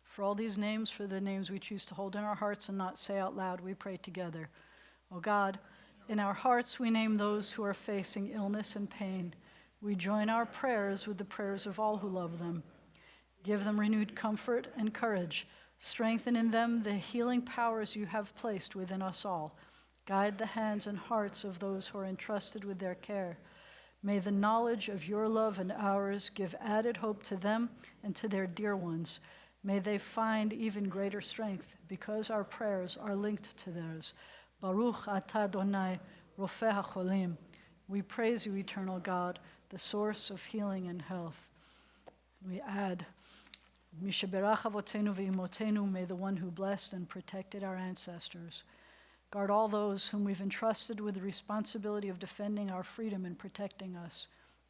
For all these names, for the names we choose to hold in our hearts and not say out loud, we pray together. O God, in our hearts we name those who are facing illness and pain. We join our prayers with the prayers of all who love them. Give them renewed comfort and courage. Strengthen in them the healing powers you have placed within us all. Guide the hands and hearts of those who are entrusted with their care. May the knowledge of your love and ours give added hope to them and to their dear ones. May they find even greater strength because our prayers are linked to theirs. Baruch atah Adonai, Rofeh HaCholim. We praise you, eternal God, the source of healing and health. We add, Mishaberach Avotenu ve'imotenu, may the one who blessed and protected our ancestors. Guard all those whom we've entrusted with the responsibility of defending our freedom and protecting us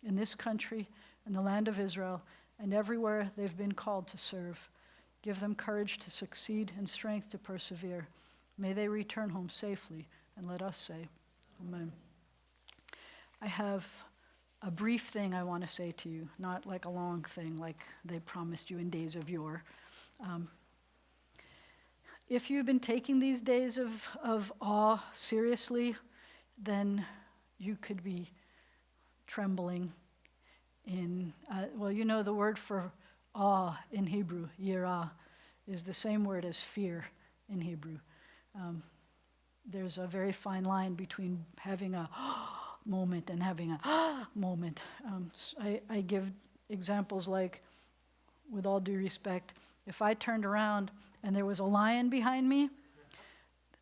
in this country, in the land of Israel, and everywhere they've been called to serve. Give them courage to succeed and strength to persevere. May they return home safely, and let us say, Amen. I have a brief thing I want to say to you, not like a long thing like they promised you in days of yore. If you've been taking these days of awe seriously, then you could be trembling in, you know the word for awe in Hebrew, yirah, is the same word as fear in Hebrew. There's a very fine line between having a moment and having a moment. I give examples like, with all due respect, if I turned around and there was a lion behind me,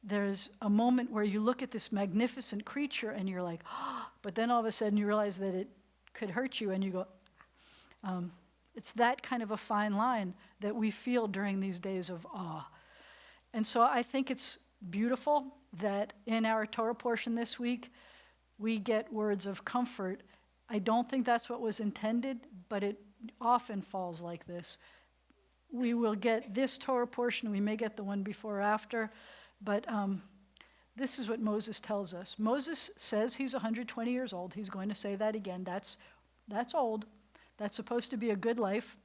there's a moment where you look at this magnificent creature and you're like, but then all of a sudden you realize that it could hurt you and you go, it's that kind of a fine line that we feel during these days of awe. And so I think it's beautiful that in our Torah portion this week, we get words of comfort. I don't think that's what was intended, but it often falls like this. We will get this Torah portion, we may get the one before or after, but this is what Moses tells us. Moses says he's 120 years old. He's going to say that again. That's old. That's supposed to be a good life.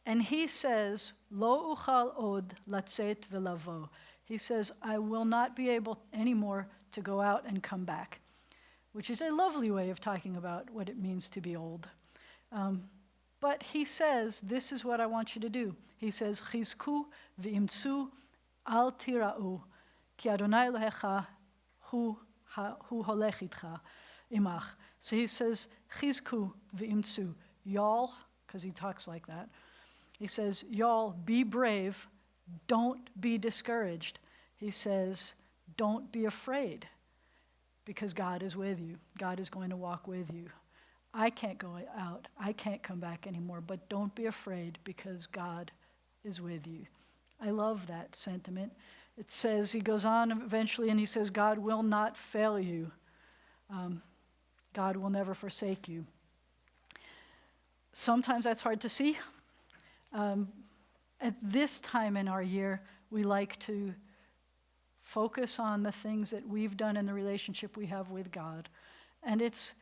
And he says, Lo uchal od latzet velavo. He says, I will not be able anymore to go out and come back, which is a lovely way of talking about what it means to be old. But he says, this is what I want you to do. He says, Chizku v'imtsu al tira'u, ki Adonai Elohecha hu holech itcha imach. So he says, Chizku v'imtsu, y'all, because he talks like that. He says, y'all, be brave, don't be discouraged. He says, don't be afraid, because God is with you. God is going to walk with you. I can't go out. I can't come back anymore, but don't be afraid because God is with you. I love that sentiment. It says, he goes on eventually and he says, God will not fail you. God will never forsake you. Sometimes that's hard to see. At this time in our year, we like to focus on the things that we've done in the relationship we have with God. And it's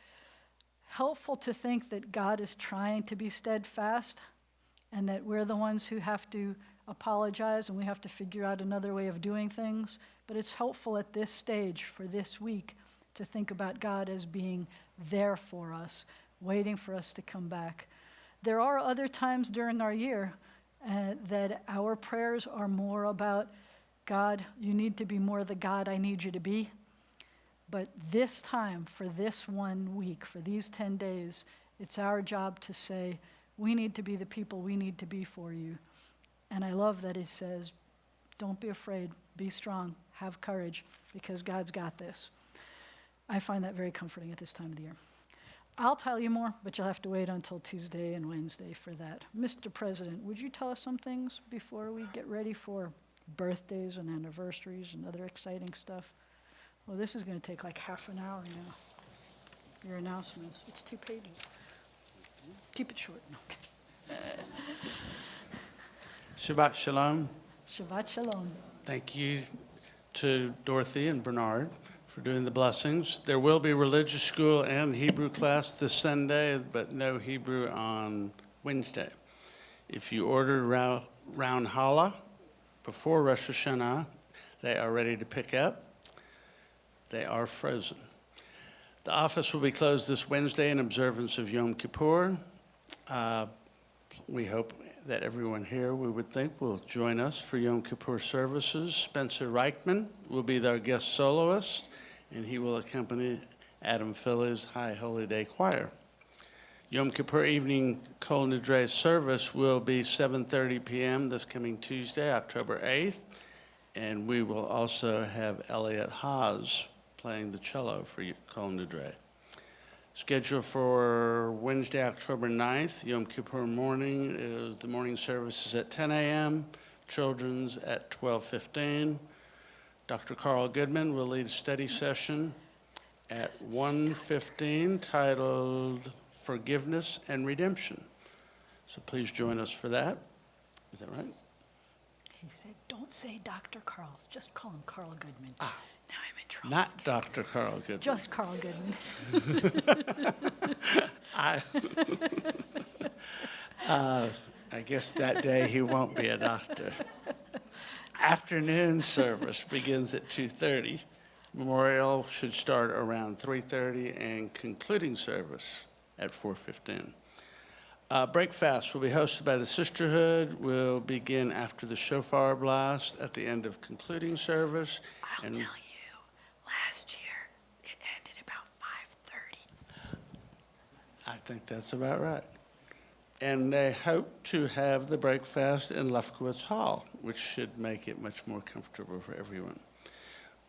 helpful to think that God is trying to be steadfast and that we're the ones who have to apologize and we have to figure out another way of doing things. But it's helpful at this stage for this week to think about God as being there for us, waiting for us to come back. There are other times during our year that our prayers are more about, God, you need to be more the God I need you to be. But this time, for this 1 week, for these 10 days, it's our job to say, we need to be the people we need to be for you. And I love that he says, don't be afraid, be strong, have courage, because God's got this. I find that very comforting at this time of the year. I'll tell you more, but you'll have to wait until Tuesday and Wednesday for that. Mr. President, would you tell us some things before we get ready for birthdays and anniversaries and other exciting stuff? Well, this is going to take like half an hour now. Your announcements. It's 2 pages. Keep it short. Okay. Shabbat Shalom. Shabbat Shalom. Thank you to Dorothy and Bernard for doing the blessings. There will be religious school and Hebrew class this Sunday, but no Hebrew on Wednesday. If you order round challah before Rosh Hashanah, they are ready to pick up. They are frozen. The office will be closed this Wednesday in observance of Yom Kippur. We hope that everyone here, we would think, will join us for Yom Kippur services. Spencer Reichman will be our guest soloist, and he will accompany Adam Phillies' High Holy Day Choir. Yom Kippur evening Kol Nidre service will be 7:30 p.m. this coming Tuesday, October 8th, and we will also have Elliot Haas playing the cello for Kol Nidre. Scheduled for Wednesday, October 9th, Yom Kippur morning, is the morning services at 10 a.m., children's at 12:15. Dr. Carl Goodman will lead a study session at 1:15 titled Forgiveness and Redemption. So please join us for that. Is that right? He said, don't say Dr. Carl's, just call him Carl Goodman. Ah. Now I'm in trouble. Not Dr. Carl Goodman. Just Carl Goodman. I guess that day he won't be a doctor. Afternoon service begins at 2:30. Memorial should start around 3:30 and concluding service at 4:15. Break fast will be hosted by the Sisterhood. Will begin after the shofar blast at the end of concluding service. I'll tell you, last year it ended about 5:30. I think that's about right. And they hope to have the breakfast in Lefkowitz Hall, which should make it much more comfortable for everyone.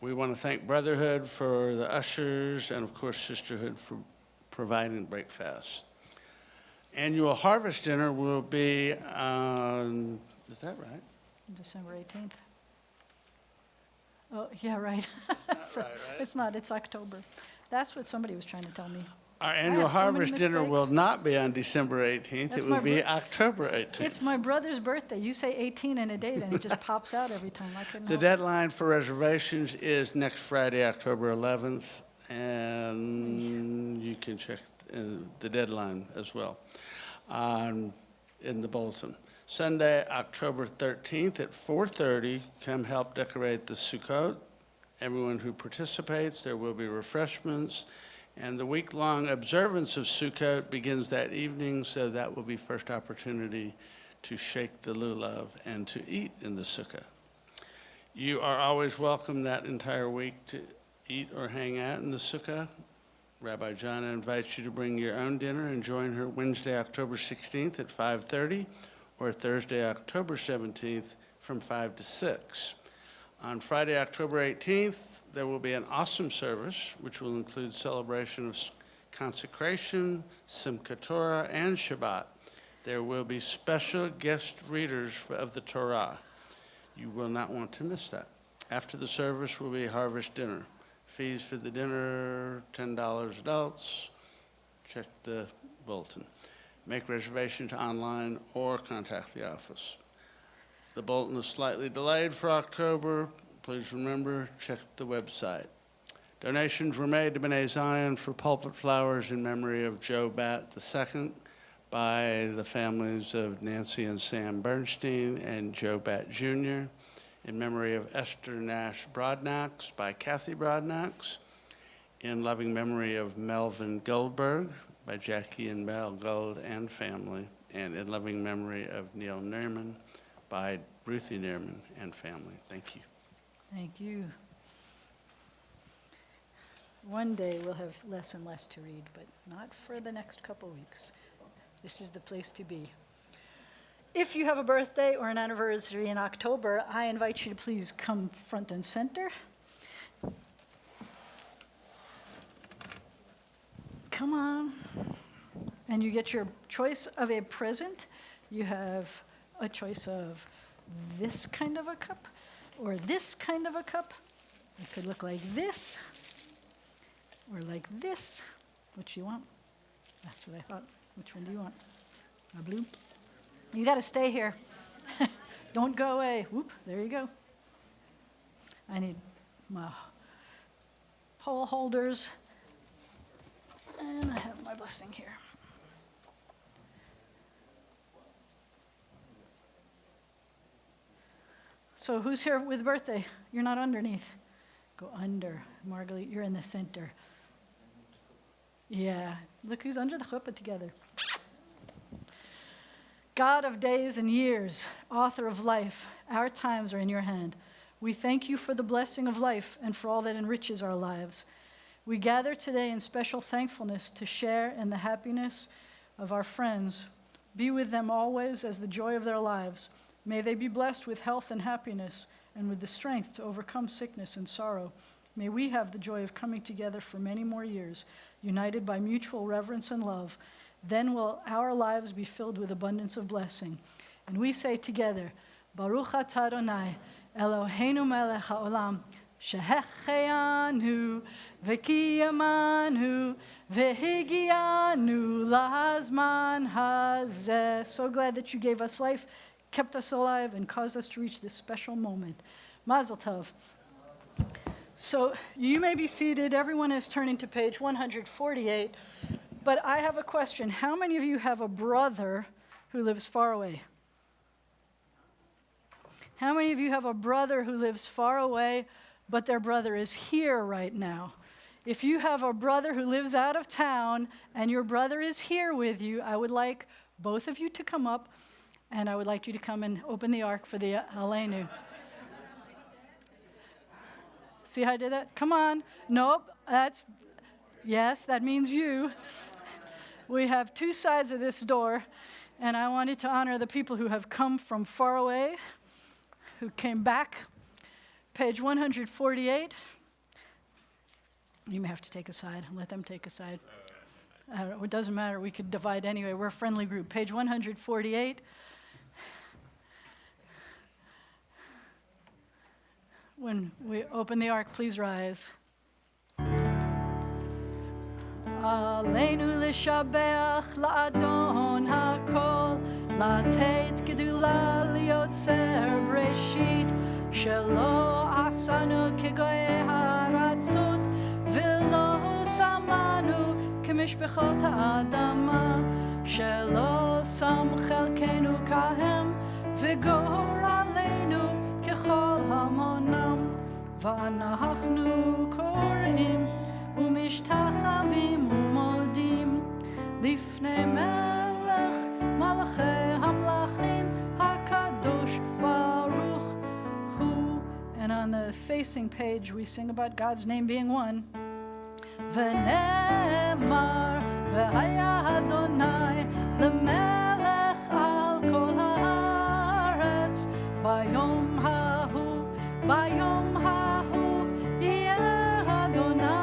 We want to thank Brotherhood for the ushers and, of course, Sisterhood for providing breakfast. Annual harvest dinner will be on, is that right? December 18th. Oh, yeah, right. So, right, right? It's not, it's October. That's what somebody was trying to tell me. Our annual have so many harvest dinner will mistakes. not be on December 18th. That's It will my be bro- October 18th. It's my brother's birthday. You say 18 and a date, and it just pops out every time. I couldn't The help it. deadline for reservations is next Friday, October 11th, and you can check the deadline as well in the bulletin. Sunday, October 13th at 4:30, come help decorate the Sukkot. Everyone who participates, there will be refreshments, and the week-long observance of Sukkot begins that evening, so that will be first opportunity to shake the lulav and to eat in the sukkah. You are always welcome that entire week to eat or hang out in the sukkah. Rabbi Jana invites you to bring your own dinner and join her Wednesday, October 16th at 5:30 or Thursday, October 17th from 5 to 6. On Friday, October 18th, there will be an awesome service, which will include celebration of consecration, Simchat Torah, and Shabbat. There will be special guest readers of the Torah. You will not want to miss that. After the service will be harvest dinner. Fees for the dinner, $10 adults. Check the bulletin. Make reservations online or contact the office. The bulletin is slightly delayed for October. Please remember, check the website. Donations were made to B'nai Zion for pulpit flowers in memory of Joe Batt II by the families of Nancy and Sam Bernstein and Joe Batt Jr., in memory of Esther Nash Broadnax by Kathy Broadnax, in loving memory of Melvin Goldberg by Jackie and Mel Gold and family, and in loving memory of Neil Nerman by Ruthie Nerman and family. Thank you. Thank you. One day we'll have less and less to read, but not for the next couple weeks. This is the place to be. If you have a birthday or an anniversary in October, I invite you to please come front and center. Come on. And you get your choice of a present. You have a choice of this kind of a cup or this kind of a cup. It could look like this or like this. Which do you want? That's what I thought. Which one do you want? A blue? You got to stay here. Don't go away. Whoop, there you go. I need my pole holders. And I have my blessing here. So who's here with birthday? You're not underneath. Go under. Margalit, you're in the center. Yeah, look who's under the chuppah together. God of days and years, author of life, our times are in your hand. We thank you for the blessing of life and for all that enriches our lives. We gather today in special thankfulness to share in the happiness of our friends. Be with them always as the joy of their lives. May they be blessed with health and happiness and with the strength to overcome sickness and sorrow. May we have the joy of coming together for many more years, united by mutual reverence and love. Then will our lives be filled with abundance of blessing. And we say together, Baruch atah Adonai, Eloheinu melech haolam, shehecheyanu, v'kiyamanu, v'higianu lahazman hazeh. So glad that you gave us life, kept us alive, and caused us to reach this special moment. Mazel tov. So you may be seated. Everyone is turning to page 148. But I have a question. How many of you have a brother who lives far away? How many of you have a brother who lives far away, but their brother is here right now? If you have a brother who lives out of town and your brother is here with you, I would like both of you to come up, and I would like you to come and open the ark for the Aleinu. See how I did that? Come on. Nope, yes, that means you. We have two sides of this door, and I wanted to honor the people who have come from far away, who came back. Page 148. You may have to take a side. Let them take a side. It doesn't matter. We could divide anyway. We're a friendly group. Page 148. When we open the ark, please rise. Aleinu l'shabeach la'adon ha'kol, la'teit gedula liotzer breshit, shelo asanu kegoy haratzot, v'lo samanu kemishbechot ha'adama, shelo sam chelkenu kahem, v'gor aleinu kechol hamonam, v'anachnu korim, ומשתחווים ומודים לפני מלך מלכי המלכים הקדוש ברוך הוא. And on the facing page we sing about God's name being one. ונאמר והיה אדוני למלך על כל הארץ ביום ההוא ביום ההוא יהיה אדוני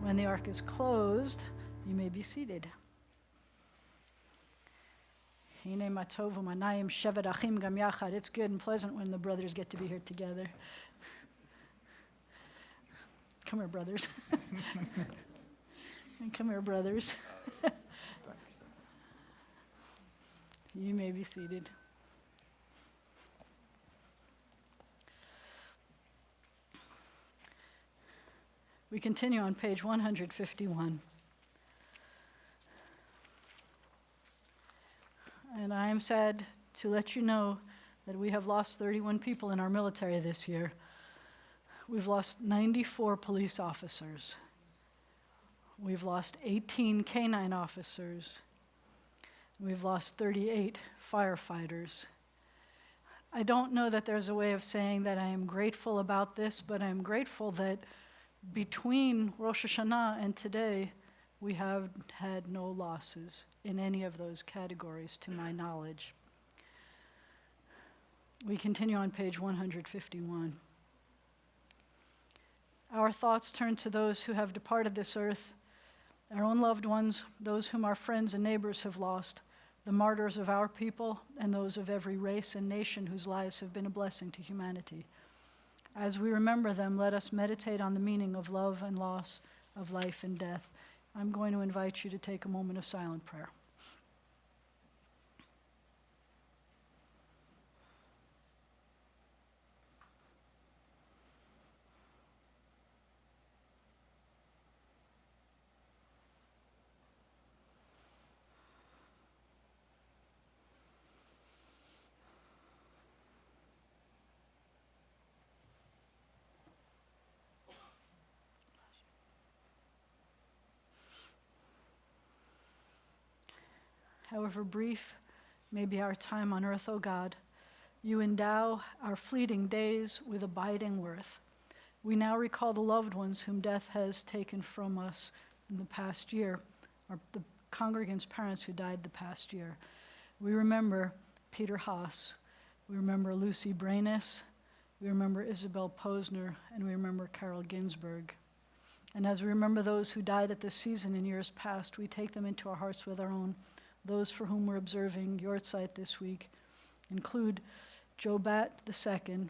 When the ark is closed, you may be seated. It's good and pleasant when the brothers get to be here together. Come here, brothers. And come here, brothers. You may be seated. We continue on page 151. And I am sad to let you know that we have lost 31 people in our military this year. We've lost 94 police officers. We've lost 18 canine officers. We've lost 38 firefighters. I don't know that there's a way of saying that I am grateful about this, but I'm grateful that between Rosh Hashanah and today, we have had no losses in any of those categories, to my knowledge. We continue on page 151. Our thoughts turn to those who have departed this earth, our own loved ones, those whom our friends and neighbors have lost, the martyrs of our people, and those of every race and nation whose lives have been a blessing to humanity. As we remember them, let us meditate on the meaning of love and loss, of life and death. I'm going to invite you to take a moment of silent prayer. However brief may be our time on earth, O God, you endow our fleeting days with abiding worth. We now recall the loved ones whom death has taken from us in the past year, or the congregants' parents who died the past year. We remember Peter Haas, we remember Lucy Brainis, we remember Isabel Posner, and we remember Carol Ginsberg. And as we remember those who died at this season in years past, we take them into our hearts with our own. Those for whom we're observing Yortzeit this week include Joe Bat II,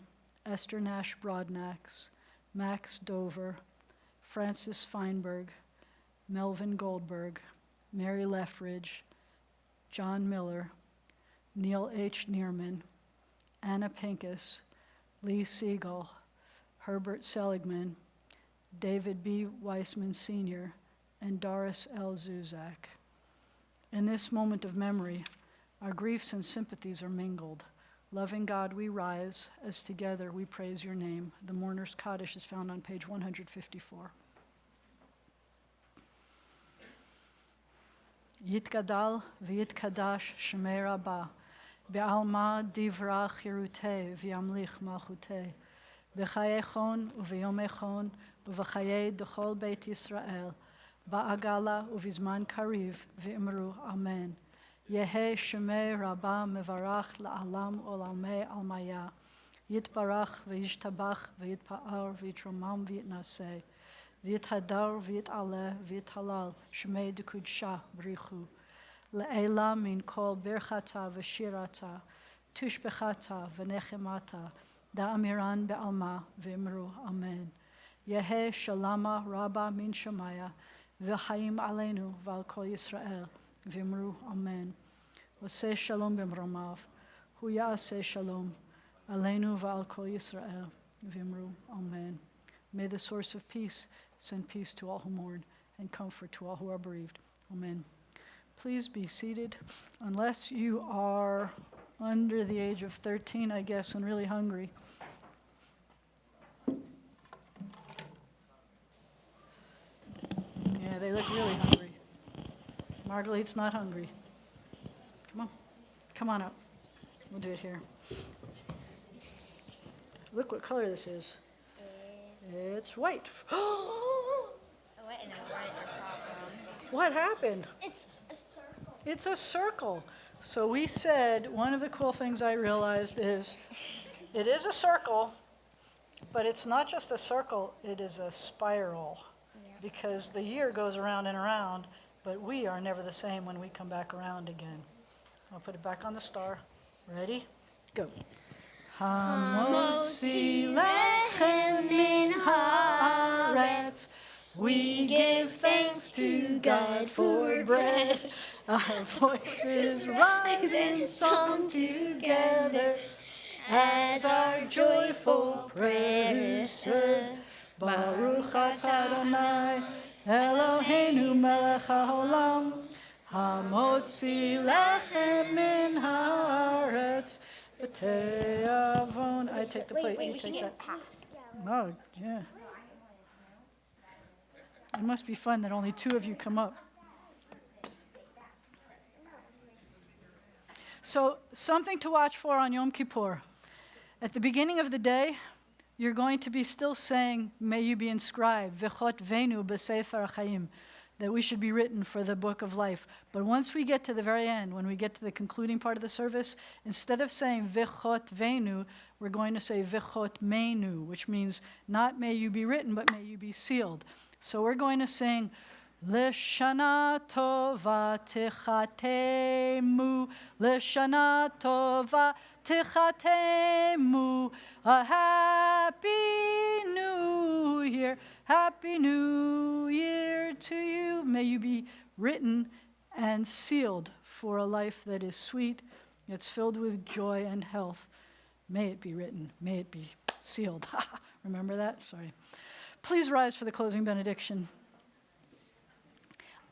Esther Nash Broadnax, Max Dover, Francis Feinberg, Melvin Goldberg, Mary Leftridge, John Miller, Neil H. Neerman, Anna Pincus, Lee Siegel, Herbert Seligman, David B. Weissman Sr., and Doris L. Zuzak. In this moment of memory, our griefs and sympathies are mingled. Loving God, we rise as together we praise your name. The Mourner's Kaddish is found on page 154. Yitgadal v'yitkadash shemei Rabbah, be'alma divra chirutei v'yamlich malchutei, b'chayei chon u'v'yomei chon u'v'chayei d'chol Beit Yisrael, ba'agala uvizman kariv v'imru amen. Yehe shemei Rabbah mevarach la'alam olamei almaya. Yitbarach v'yishtabach v'yitpa'ar v'yitromam v'yitnaseh. V'yithadar v'yit'aleh v'yithalal shemei d'kudsha b'richu. Le'ela min kol birchata v'shirata, tushbechata v'nechemata, da'amiran be'alma v'imru amen. Yehe shalama rabba min shemaya, v'chaim aleinu v'al kol Yisrael, v'imru amen. Oseh shalom b'mromav, hu ya'aseh shalom, aleinu v'al kol Yisrael, v'imru amen. May the source of peace send peace to all who mourn and comfort to all who are bereaved. Amen. Please be seated. Unless you are under the age of 13, I guess, and really hungry. Yeah, they look really hungry. Marguerite's not hungry. Come on. Come on up. We'll do it here. Look what color this is. It's white. What happened? It's a circle. It's a circle. So we said, one of the cool things I realized is, it is a circle, but it's not just a circle, it is a spiral. Because the year goes around and around, but we are never the same when we come back around again. I'll put it back on the star. Ready? Go. Hamotzi lechem min haaretz. We give thanks to God for bread. Our voices rise in song together as our joyful prayers. Baruch atah Adonai, Eloheinu melech haolam, hamotzi lechem min haaretz, v'te'avon. I take the plate, you take that. Oh, yeah. It must be fun that only two of you come up. So, something to watch for on Yom Kippur. At the beginning of the day, you're going to be still saying, may you be inscribed, V'chot venu b'sefer ha'chaim. that we should be written for the book of life. But once we get to the very end, when we get to the concluding part of the service, instead of saying V'chot Venu, we're going to say V'chot Menu, which means not may you be written, but may you be sealed. So we're going to sing L'shana tova tichatemu, L'shana tova tichatemu, a happy new year, happy new year to you. May you be written and sealed for a life that is sweet, that's filled with joy and health. May it be written, may it be sealed. Remember that? Sorry. Please rise for the closing benediction.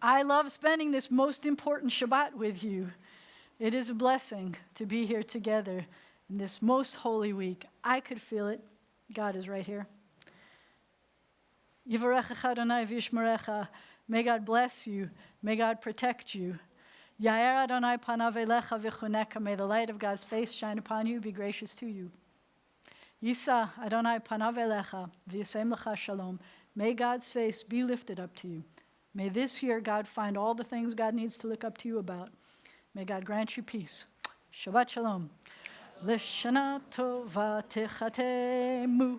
I love spending this most important Shabbat with you. It is a blessing to be here together in this most holy week. I could feel it. God is right here. Yivarechecha Adonai v'yishmerecha. May God bless you. May God protect you. Yair Adonai panav elecha v'chuneka. May the light of God's face shine upon you, be gracious to you. Yisa Adonai panav elecha v'yasem lecha shalom. May God's face be lifted up to you. May this year God find all the things God needs to look up to you about. May God grant you peace. Shabbat shalom. L'shana tova tichatemu.